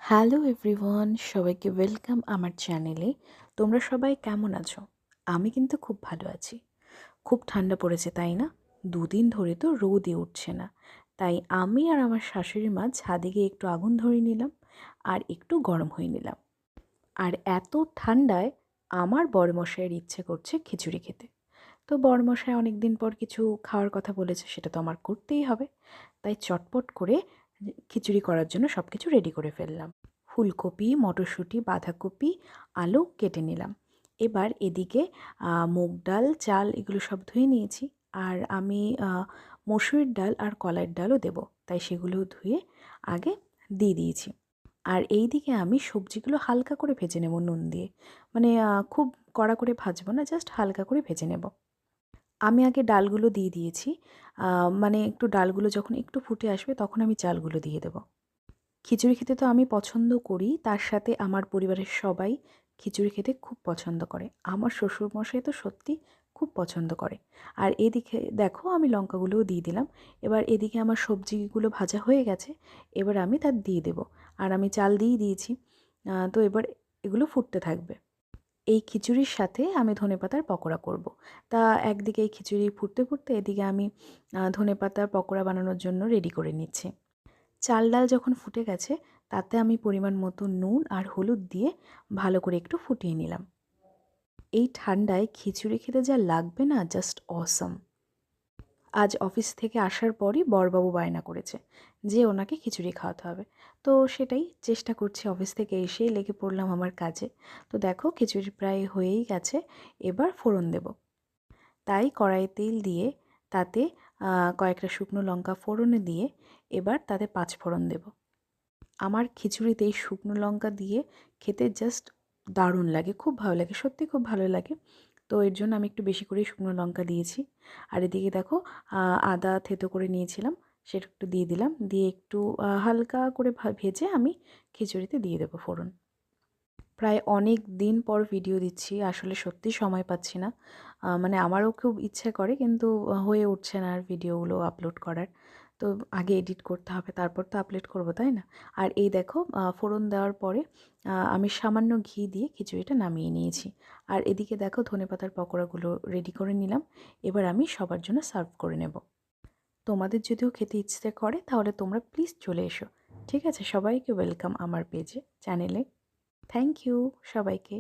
Hello everyone, সবাইকে welcome আমার চ্যানেলে। তোমরা সবাই কেমন আছো? আমি কিন্তু খুব ভালো আছি। খুব ঠান্ডা পড়েছে তাই না? দুদিন ধরে তো রোদই উঠছে না। তাই আমি আর আমার শাশুড়ি মা ছাদে গিয়ে একটু আগুন ধরিয়ে নিলাম আর একটু গরম হয়ে নিলাম। আর এত ঠান্ডায় আমার বড়মশাইয়ের ইচ্ছে করছে খিচুড়ি খেতে। তো বড়মশাই অনেক দিন পর কিছু খাওয়ার কথা বলেছে, সেটা তো আমার করতেই হবে। তাই চটপট করে খিচুড়ি করার জন্য সব কিছু রেডি করে ফেললাম। ফুলকপি, মটরশুঁটি, বাঁধাকপি, আলু কেটে নিলাম। এবার এদিকে মুগ ডাল, চাল এগুলো সব ধুয়ে নিয়েছি। আর আমি মসুরির ডাল আর কলাইয়ের ডালও দেবো, তাই সেগুলো ধুয়ে আগে দিয়ে দিয়েছি। আর এই দিকে আমি সবজিগুলো হালকা করে ভেজে নেব নুন দিয়ে। মানে খুব কড়া করে ভাজবো না, জাস্ট হালকা করে ভেজে নেব। আমি আগে ডালগুলো দিয়ে দিয়েছি। মানে একটু ডালগুলো যখন একটু ফুটে আসবে তখন আমি চালগুলো দিয়ে দেবো। খিচুড়ি খেতে তো আমি পছন্দ করি, তার সাথে আমার পরিবারের সবাই খিচুড়ি খেতে খুব পছন্দ করে। আমার শ্বশুরমশাই তো সত্যি খুব পছন্দ করে। আর এদিকে দেখো আমি লঙ্কাগুলোও দিয়ে দিলাম। এবার এদিকে আমার সবজিগুলো ভাজা হয়ে গেছে, এবার আমি তার দিয়ে দেবো। আর আমি চাল দিয়ে দিয়েছি। তো এবার এগুলো ফুটতে থাকবে। এই খিচুড়ির সাথে আমি ধনেপাতার পকোড়া করব। তা একদিকে এই খিচুড়ি ফুটতে ফুটতে এদিকে আমি ধনেপাতার পকোড়া বানানোর জন্য রেডি করে নিচ্ছি। চাল ডাল যখন ফুটে গেছে তাতে আমি পরিমাণ মতো নুন আর হলুদ দিয়ে ভালো করে একটু ফুটিয়ে নিলাম। এই ঠান্ডায় খিচুড়ি খেতে যা লাগবে না, জাস্ট অসম। আজ অফিস থেকে আসার পরই বড়বাবু বায়না করেছে যে ওনাকে খিচুড়ি খাওয়াতে হবে। তো সেটাই চেষ্টা করছি, অফিস থেকে এসেই লেগে পড়লাম আমার কাজে। তো দেখো খিচুড়ি প্রায় হয়েই গেছে, এবার ফোড়ন দেব। তাই কড়াইয়ে তেল দিয়ে তাতে কয়েকটা শুকনো লঙ্কা ফোড়নে দিয়ে এবার তাতে 5 ফোড়ন দেব। আমার খিচুড়িতে এই শুকনো লঙ্কা দিয়ে খেতে জাস্ট দারুণ লাগে, খুব ভালো লাগে, সত্যি খুব ভালো লাগে। তো এর জন্য আমি একটু বেশি করেই শুকনো লঙ্কা দিয়েছি। আর এদিকে দেখো আদা থেতো করে নিয়েছিলাম, সেটা একটু দিয়ে দিলাম, দিয়ে একটু হালকা করে ভেজে আমি খিচুড়িতে দিয়ে দেবো ফোড়ন। প্রায় অনেক দিন পর ভিডিও দিচ্ছি, আসলে সত্যি সময় পাচ্ছি না। মানে আমারও খুব ইচ্ছে করে কিন্তু হয়ে উঠছে না আর ভিডিওগুলো আপলোড করার। তো আগে এডিট করতে হবে, তারপর তো আপলোড করব, তাই না? আর এই দেখো ফোড়ন দেওয়ার পরে আমি সামান্য ঘি দিয়ে খিচুড়িটা নামিয়ে নিয়েছি। আর এদিকে দেখো ধনেপাতার পকোড়াগুলো রেডি করে নিলাম। এবার আমি সবার জন্য সার্ভ করে নেব। তোমাদের যদিও খেতে ইচ্ছে করে তাহলে তোমরা প্লিজ চলে এসো। ঠিক আছে? সবাইকে ওয়েলকাম আমার পেজে, চ্যানেলে। থ্যাংক ইউ সবাইকে।